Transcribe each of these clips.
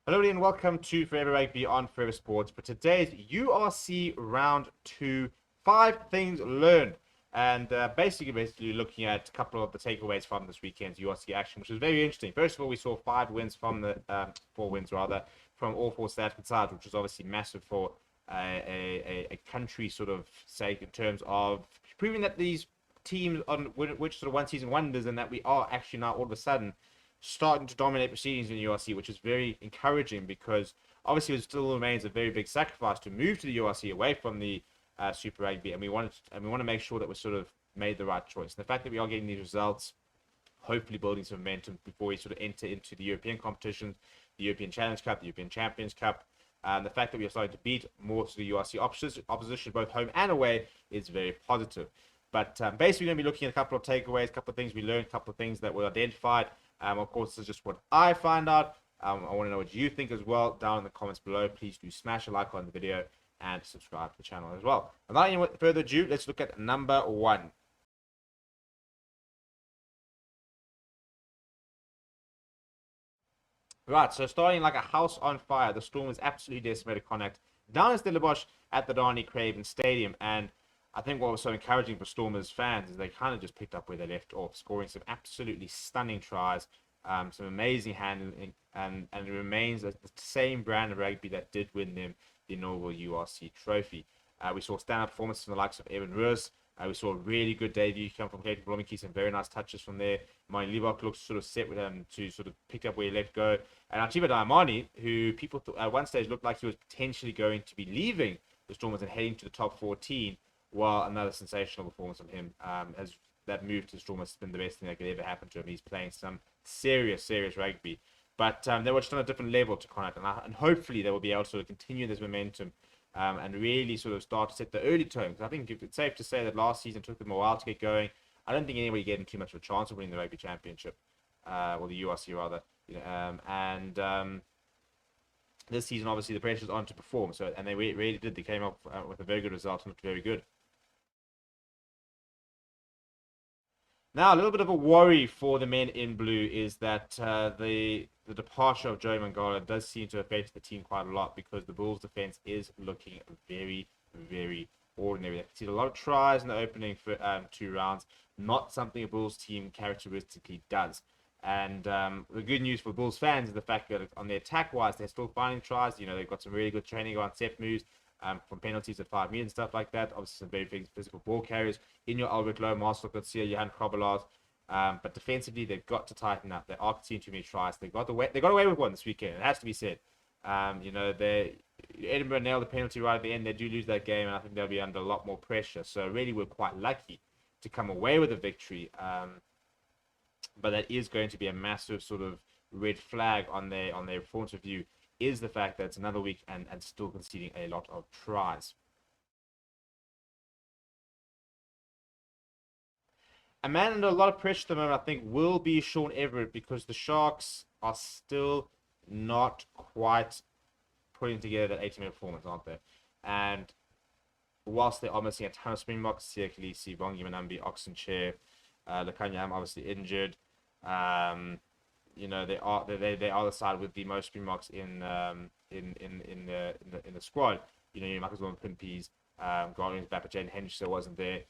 Hello and welcome to Forever Rugby on Forever Sports. For today's URC round 2, 5 things learned. And basically looking at a couple of the takeaways from this weekend's URC action, which was very interesting. First of all, we saw 5 wins from the 4 wins rather from all 4 South African sides, which was obviously massive for a country sort of sake in terms of proving that these teams on which sort of one season wonders, and that we are actually now all of a sudden starting to dominate proceedings in the URC, which is very encouraging because obviously it still remains a very big sacrifice to move to the URC away from the Super Rugby, and we want to make sure that we sort of made the right choice. And the fact that we are getting these results, hopefully building some momentum before we sort of enter into the European competitions, the European Challenge Cup, the European Champions Cup. The fact that we are starting to beat more to the URC opposition, both home and away, is very positive. But basically, we're going to be looking at a couple of takeaways, a couple of things we learned, a couple of things that were identified. Of course, this is just what I find out. I want to know what you think as well down in the comments below. Please do smash a like on the video and subscribe to the channel as well. Without any further ado, let's look at number 1. Right, so starting like a house on fire, the Storm was absolutely decimated Connacht down in Stellenbosch at the Darnie Craven Stadium. And I think what was so encouraging for Stormers fans is they kind of just picked up where they left off, scoring some absolutely stunning tries, some amazing handling, and it remains the same brand of rugby that did win them the inaugural URC trophy. We saw stand-up performances from the likes of Evan Roos. We saw a really good debut come from Clayton Blommetjie, some very nice touches from there. Mine Leibach looks sort of set with him to sort of pick up where he let go. And Archiva Diamani, who people at one stage looked like he was potentially going to be leaving the Stormers and heading to the top 14, while another sensational performance from him has that move to the Stormers has been the best thing that could ever happen to him. He's playing some serious rugby. But they were just on a different level to Connacht, and hopefully they will be able to sort of continue this momentum and really sort of start to set the early tone. Because I think it's safe to say that last season took them a while to get going. I don't think anybody getting too much of a chance of winning the Rugby Championship, or the URC rather. This season, obviously, the pressure's on to perform. And they really did. They came up with a very good result and looked very good. Now, a little bit of a worry for the men in blue is that the departure of Joey Mangala does seem to affect the team quite a lot, because the Bulls' defense is looking very ordinary. They've seen a lot of tries in the opening for 2 rounds, not something a Bulls team characteristically does. And the good news for Bulls fans is the fact that on the attack-wise, they're still finding tries. You know, they've got some really good training on set moves, from penalties at 5 meters and stuff like that. Obviously, some very physical ball carriers in your Albert Lowe, Marcel Garcia, Johan Krobelaars. But defensively, they've got to tighten up. They are conceding too many tries. They got away with one this weekend. It has to be said. Edinburgh nailed the penalty right at the end. They do lose that game, and I think they'll be under a lot more pressure. So really, we're quite lucky to come away with a victory. But that is going to be a massive sort of red flag on their performance review, is the fact that it's another week and still conceding a lot of tries. A man under a lot of pressure at the moment, I think, will be Sean Everett, because the Sharks are still not quite putting together that 80-minute performance, aren't they? And whilst they are missing a ton of Springboks, Siya Kolisi, Bongi Manambi, Oxenchair, Lekanyam obviously injured. They are the side with the most Springboks in the squad. Marcus William Pimpies, Garland Bapper, Jane Henderson wasn't there.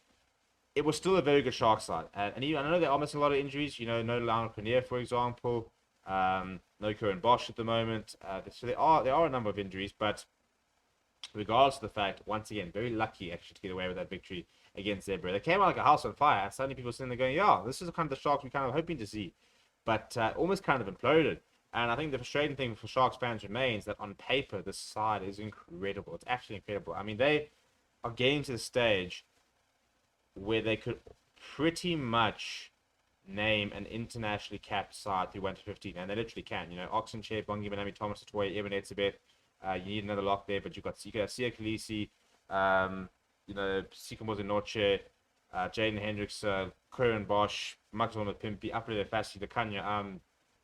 It was still a very good Shark side, and I know they are missing a lot of injuries. No Lionel Cornier, for example, no Kieran Bosch at the moment. So there are a number of injuries, but regardless of the fact, once again, very lucky actually to get away with that victory against Zebra. They came out like a house on fire, and suddenly people sitting there going, yeah, this is the kind of the Sharks we're kind of hoping to see. But almost kind of imploded. And I think the frustrating thing for Sharks fans remains that on paper, this side is incredible. It's absolutely incredible. I mean, they are getting to the stage where they could pretty much name an internationally capped side who went to 15, and they literally can. Oxenchair, Bongi Manami, Thomas Tatoya, Evan Etzebeth. You need another lock there, but you got Siya Kolisi, Sikamoza Noche, Jaden Hendricks, Kieran Bosch, Max Pimpy, Aprile Fassi, the Kanya,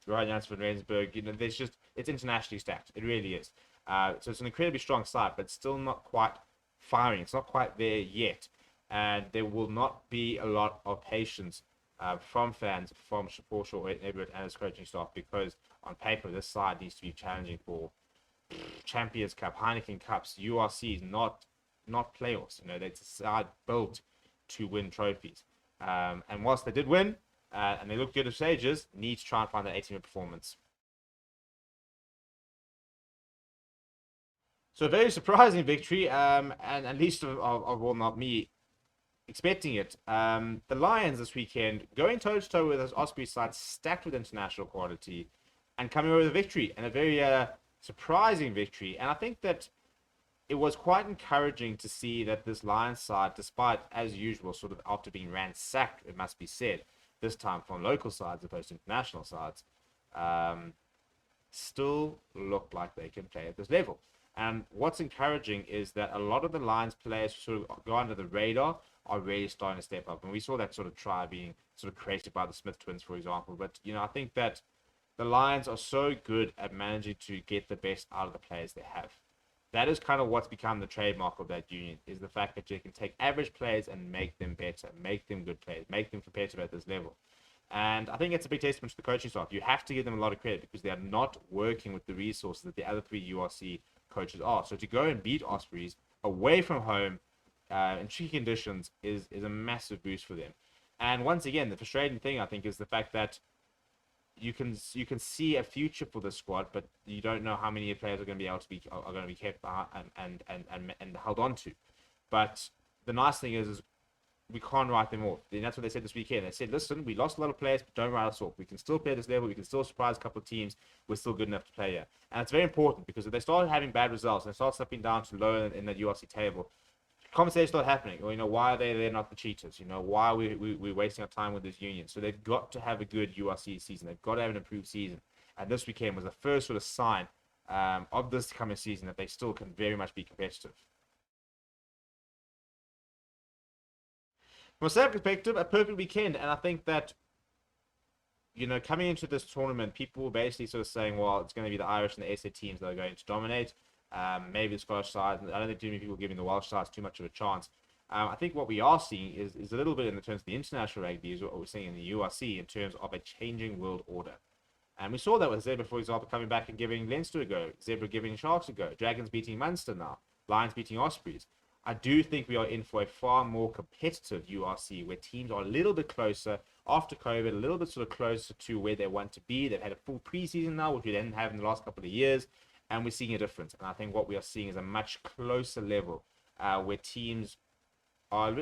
Ryan Janssen from Rensburg. It's internationally stacked. It really is. So it's an incredibly strong side, but still not quite firing. It's not quite there yet. And there will not be a lot of patience from fans, from Paul Shaw, Everett, and his coaching staff, because on paper this side needs to be challenging for Champions Cup, Heineken Cups, URCs, not playoffs. You know, it's a side built to win trophies. And whilst they did win, and they looked good at stages, need to try and find that 18-minute performance. So a very surprising victory, and at least of well, not me expecting it. The Lions this weekend going toe-to-toe with this Ospreys side stacked with international quality and coming away with a victory, and a very surprising victory. And I think that it was quite encouraging to see that this Lions side, despite, as usual, sort of after being ransacked, it must be said, this time from local sides as opposed to international sides, still look like they can play at this level. And what's encouraging is that a lot of the Lions players who sort of go under the radar are really starting to step up. And we saw that sort of try being sort of created by the Smith twins, for example. But, you know, I think that the Lions are so good at managing to get the best out of the players they have. That is kind of what's become the trademark of that union, is the fact that you can take average players and make them better, make them good players, make them competitive at this level. And I think it's a big testament to the coaching staff. You have to give them a lot of credit because they are not working with the resources that the other three URC coaches are. So to go and beat Ospreys away from home in tricky conditions is a massive boost for them. And once again, the frustrating thing, I think, is the fact that you can see a future for the squad, but you don't know how many players are going to be able to be kept and held on to. But the nice thing is we can't write them off. And that's what they said this weekend. They said, listen, we lost a lot of players, but don't write us off. We can still play at this level. We can still surprise a couple of teams. We're still good enough to play here. And it's very important because if they start having bad results and start slipping down to low in the URC table, conversations start happening. Or, you know, why are they're not the cheaters? You know, why are we wasting our time with this union? So they've got to have a good URC season. They've got to have an improved season. And this weekend was the first sort of sign of this coming season that they still can very much be competitive. From a sales perspective, a perfect weekend. And I think that, you know, coming into this tournament, people were basically sort of saying, well, it's going to be the Irish and the SA teams that are going to dominate. Maybe the Scottish side. I don't think too many people are giving the Welsh sides too much of a chance. I think what we are seeing is a little bit in the terms of the international rugby is what we're seeing in the URC in terms of a changing world order. And we saw that with Zebra, for example, coming back and giving Leinster a go. Zebra giving Sharks a go. Dragons beating Munster now. Lions beating Ospreys. I do think we are in for a far more competitive URC where teams are a little bit closer after COVID, a little bit sort of closer to where they want to be. They've had a full preseason now, which we didn't have in the last couple of years, and we're seeing a difference. And I think what we are seeing is a much closer level where teams are...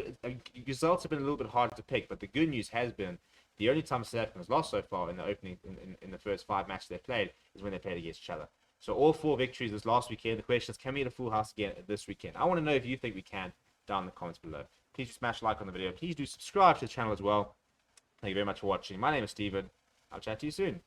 Results have been a little bit harder to pick, but the good news has been the only time South Africa has lost so far in the opening, in the first 5 matches they played is when they played against each other. So all 4 victories this last weekend. The question is, can we get a full house again this weekend? I want to know if you think we can down in the comments below. Please smash a like on the video. Please do subscribe to the channel as well. Thank you very much for watching. My name is Steven. I'll chat to you soon.